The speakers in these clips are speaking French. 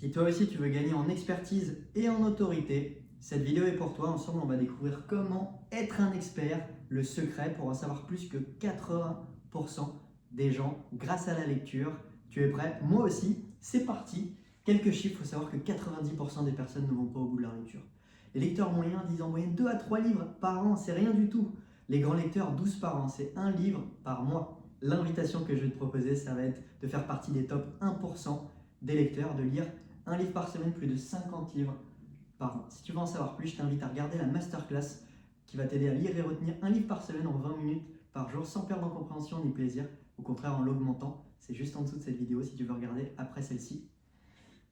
Si toi aussi tu veux gagner en expertise et en autorité, cette vidéo est pour toi. Ensemble, on va découvrir comment être un expert, le secret pour en savoir plus que 80% des gens grâce à la lecture. Tu es prêt? Moi aussi, c'est parti. Quelques chiffres, il faut savoir que 90% des personnes ne vont pas au bout de la lecture. Les lecteurs moyens disent en moyenne 2 à 3 livres par an, c'est rien du tout. Les grands lecteurs, 12 par an, c'est 1 livre par mois. L'invitation que je vais te proposer, ça va être de faire partie des top 1% des lecteurs, de lire un livre par semaine, plus de 50 livres par an. Si tu veux en savoir plus, je t'invite à regarder la masterclass qui va t'aider à lire et retenir un livre par semaine en 20 minutes par jour sans perdre en compréhension ni plaisir, au contraire en l'augmentant. C'est juste en dessous de cette vidéo si tu veux regarder après celle-ci.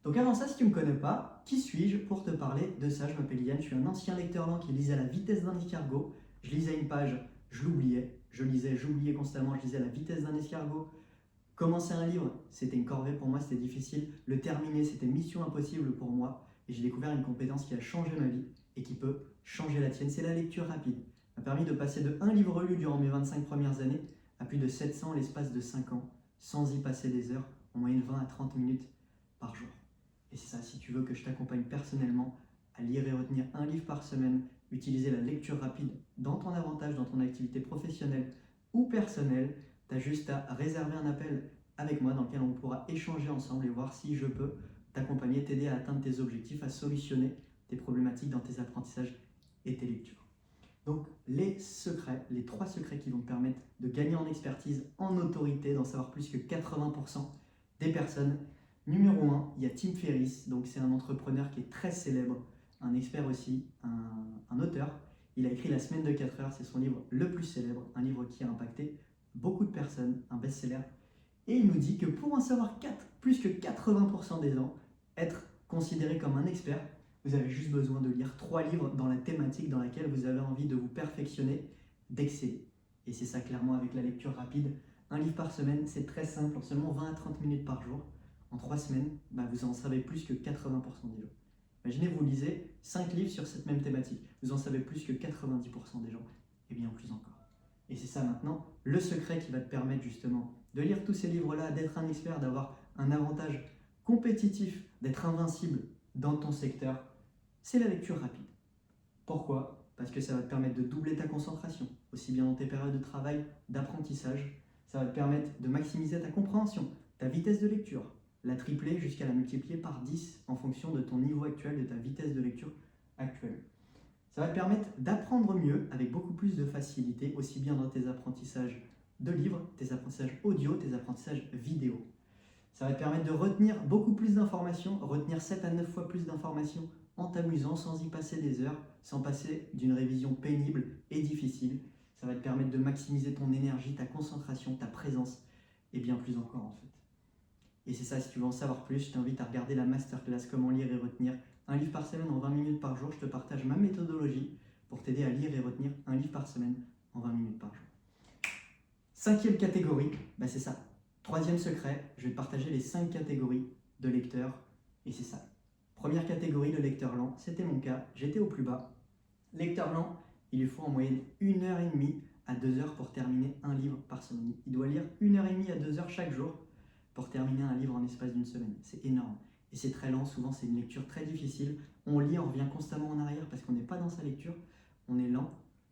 Donc avant ça, si tu ne me connais pas, qui suis-je pour te parler de ça? Je m'appelle Yann, je suis un ancien lecteur lent qui lisait à la vitesse d'un escargot. Je lisais une page, je l'oubliais, j'oubliais constamment, je lisais à la vitesse d'un escargot. Commencer un livre, c'était une corvée pour moi, c'était difficile. Le terminer, c'était mission impossible pour moi. Et j'ai découvert une compétence qui a changé ma vie et qui peut changer la tienne. C'est la lecture rapide. Ça m'a permis de passer de 1 livre lu durant mes 25 premières années à plus de 700 l'espace de 5 ans, sans y passer des heures, en moyenne 20 à 30 minutes par jour. Et c'est ça, si tu veux que je t'accompagne personnellement à lire et retenir un livre par semaine, utiliser la lecture rapide dans ton avantage, dans ton activité professionnelle ou personnelle, tu as juste à réserver un appel avec moi dans lequel on pourra échanger ensemble et voir si je peux t'accompagner, t'aider à atteindre tes objectifs, à solutionner tes problématiques dans tes apprentissages et tes lectures. Donc les secrets, les 3 secrets qui vont te permettre de gagner en expertise, en autorité, d'en savoir plus que 80% des personnes. Numéro 1, il y a Tim Ferriss, donc c'est un entrepreneur qui est très célèbre, un expert aussi, un auteur. Il a écrit La semaine de 4 heures, c'est son livre le plus célèbre, un livre qui a impacté beaucoup de personnes, un best-seller. Et il nous dit que pour en savoir plus que 80% des gens, être considéré comme un expert, vous avez juste besoin de lire 3 livres dans la thématique dans laquelle vous avez envie de vous perfectionner, d'exceller. Et c'est ça clairement avec la lecture rapide. Un livre par semaine, c'est très simple, en seulement 20 à 30 minutes par jour. En 3 semaines, vous en savez plus que 80% des gens. Imaginez, vous lisez 5 livres sur cette même thématique. Vous en savez plus que 90% des gens, et bien plus encore. Et c'est ça maintenant, le secret qui va te permettre justement de lire tous ces livres-là, d'être un expert, d'avoir un avantage compétitif, d'être invincible dans ton secteur, c'est la lecture rapide. Pourquoi? Parce que ça va te permettre de doubler ta concentration, aussi bien dans tes périodes de travail, d'apprentissage. Ça va te permettre de maximiser ta compréhension, ta vitesse de lecture, la tripler jusqu'à la multiplier par 10 en fonction de ton niveau actuel, de ta vitesse de lecture actuelle. Ça va te permettre d'apprendre mieux avec beaucoup plus de facilité, aussi bien dans tes apprentissages de livres, tes apprentissages audio, tes apprentissages vidéo. Ça va te permettre de retenir beaucoup plus d'informations, retenir 7 à 9 fois plus d'informations en t'amusant, sans y passer des heures, sans passer d'une révision pénible et difficile. Ça va te permettre de maximiser ton énergie, ta concentration, ta présence et bien plus encore en fait. Et c'est ça, si tu veux en savoir plus, je t'invite à regarder la masterclass Comment lire et retenir un livre par semaine en 20 minutes par jour. Je te partage ma méthodologie pour t'aider à lire et retenir un livre par semaine en 20 minutes par jour. 5e catégorie, c'est ça. 3e secret, je vais te partager les 5 catégories de lecteurs. Et c'est ça. Première catégorie, le lecteur lent. C'était mon cas, j'étais au plus bas. Lecteur lent, il lui faut en moyenne 1h30 à 2 heures pour terminer un livre par semaine. Il doit lire 1h30 à 2 heures chaque jour pour terminer un livre en espace d'une semaine. C'est énorme. Et c'est très lent, souvent c'est une lecture très difficile. On lit, on revient constamment en arrière parce qu'on n'est pas dans sa lecture. On est lent,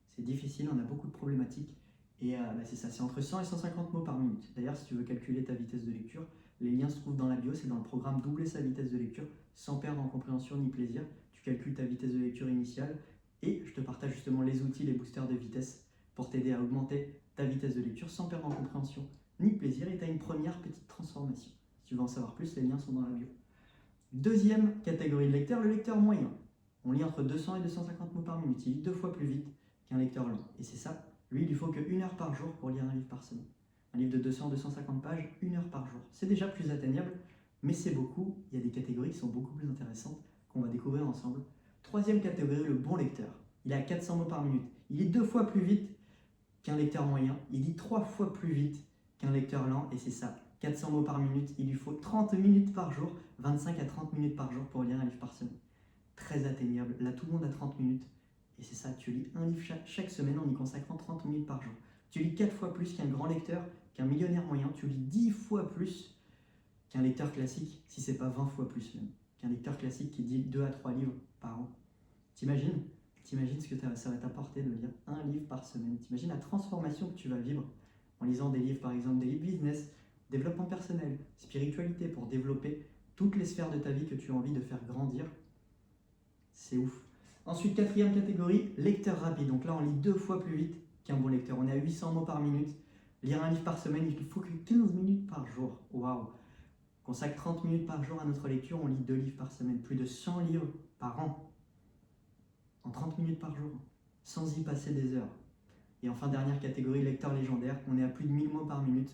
c'est difficile, on a beaucoup de problématiques. Et c'est ça, c'est entre 100 et 150 mots par minute. D'ailleurs, si tu veux calculer ta vitesse de lecture, les liens se trouvent dans la bio, c'est dans le programme Doubler sa vitesse de lecture sans perdre en compréhension ni plaisir. Tu calcules ta vitesse de lecture initiale et je te partage justement les outils, les boosters de vitesse pour t'aider à augmenter ta vitesse de lecture sans perdre en compréhension ni plaisir. Et tu as une première petite transformation. Si tu veux en savoir plus, les liens sont dans la bio. 2e catégorie de lecteur, le lecteur moyen. On lit entre 200 et 250 mots par minute. Il lit 2 fois plus vite qu'un lecteur lent. Et c'est ça. Lui, il lui faut que 1 heure par jour pour lire un livre par semaine. Un livre de 200-250 pages, 1 heure par jour. C'est déjà plus atteignable, mais c'est beaucoup. Il y a des catégories qui sont beaucoup plus intéressantes qu'on va découvrir ensemble. 3e catégorie, le bon lecteur. Il est à 400 mots par minute. Il lit 2 fois plus vite qu'un lecteur moyen. Il lit 3 fois plus vite qu'un lecteur lent, et c'est ça. 400 mots par minute, il lui faut 30 minutes par jour, 25 à 30 minutes par jour pour lire un livre par semaine. Très atteignable. Là, tout le monde a 30 minutes. Et c'est ça, tu lis un livre chaque semaine en y consacrant 30 minutes par jour. Tu lis 4 fois plus qu'un grand lecteur, qu'un millionnaire moyen. Tu lis 10 fois plus qu'un lecteur classique, si ce n'est pas 20 fois plus même. qu'un lecteur classique qui lit 2 à 3 livres par an. T'imagines ce que ça va t'apporter de lire un livre par semaine. T'imagines la transformation que tu vas vivre en lisant des livres, par exemple des livres business, développement personnel, spiritualité, pour développer toutes les sphères de ta vie que tu as envie de faire grandir. C'est ouf. Ensuite, 4e catégorie, lecteur rapide. Donc là, on lit 2 fois plus vite qu'un bon lecteur. On est à 800 mots par minute. Lire un livre par semaine, il ne faut que 15 minutes par jour. Waouh! Consacre 30 minutes par jour à notre lecture, on lit 2 livres par semaine. Plus de 100 livres par an. En 30 minutes par jour. Sans y passer des heures. Et enfin, dernière catégorie, lecteur légendaire. On est à plus de 1000 mots par minute.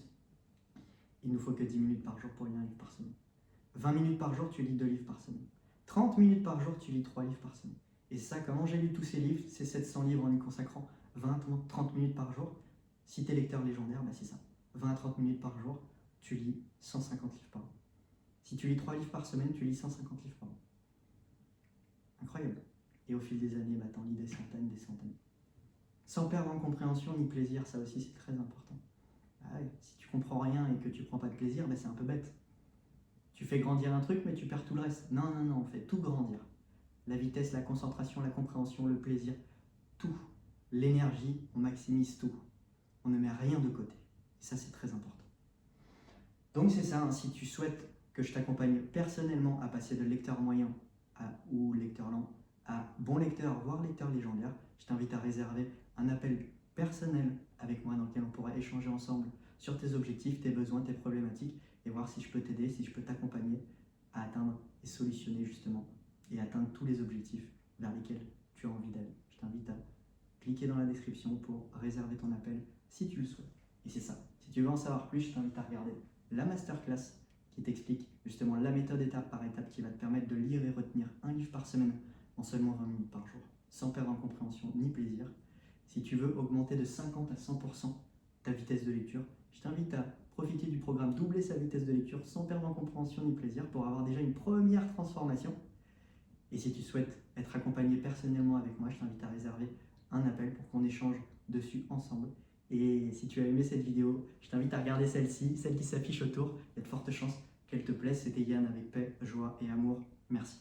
Il ne nous faut que 10 minutes par jour pour lire un livre par semaine. 20 minutes par jour, tu lis 2 livres par semaine. 30 minutes par jour, tu lis 3 livres par semaine. Et ça, comment j'ai lu tous ces livres? C'est 700 livres en y consacrant 20-30 minutes par jour. Si tu es lecteur légendaire, bah c'est ça. 20 à 30 minutes par jour, tu lis 150 livres par an. Si tu lis 3 livres par semaine, tu lis 150 livres par an. Incroyable. Et au fil des années, bah, tu en lis des centaines, Sans perdre en compréhension ni plaisir, ça aussi c'est très important. Ah ouais, si tu comprends rien et que tu prends pas de plaisir, bah, c'est un peu bête. Tu fais grandir un truc, mais tu perds tout le reste. Non, on fait tout grandir. La vitesse, la concentration, la compréhension, le plaisir, tout. L'énergie, on maximise tout. On ne met rien de côté. Et ça, c'est très important. Donc c'est ça, hein, si tu souhaites que je t'accompagne personnellement à passer de lecteur moyen ou lecteur lent à bon lecteur, voire lecteur légendaire, je t'invite à réserver un appel personnel avec moi dans lequel on pourra échanger ensemble sur tes objectifs, tes besoins, tes problématiques et voir si je peux t'aider, si je peux t'accompagner à atteindre et solutionner justement et atteindre tous les objectifs vers lesquels tu as envie d'aller. Je t'invite à cliquer dans la description pour réserver ton appel si tu le souhaites. Et c'est ça. Si tu veux en savoir plus, je t'invite à regarder la masterclass qui t'explique justement la méthode étape par étape qui va te permettre de lire et retenir un livre par semaine en seulement 20 minutes par jour, sans perdre en compréhension ni plaisir. Si tu veux augmenter de 50 à 100% ta vitesse de lecture, je t'invite à profiter du programme Doubler sa vitesse de lecture sans perdre en compréhension ni plaisir pour avoir déjà une première transformation. Et si tu souhaites être accompagné personnellement avec moi, je t'invite à réserver un appel pour qu'on échange dessus ensemble. Et si tu as aimé cette vidéo, je t'invite à regarder celle-ci, celle qui s'affiche autour. Il y a de fortes chances qu'elle te plaise. C'était Yann avec paix, joie et amour. Merci.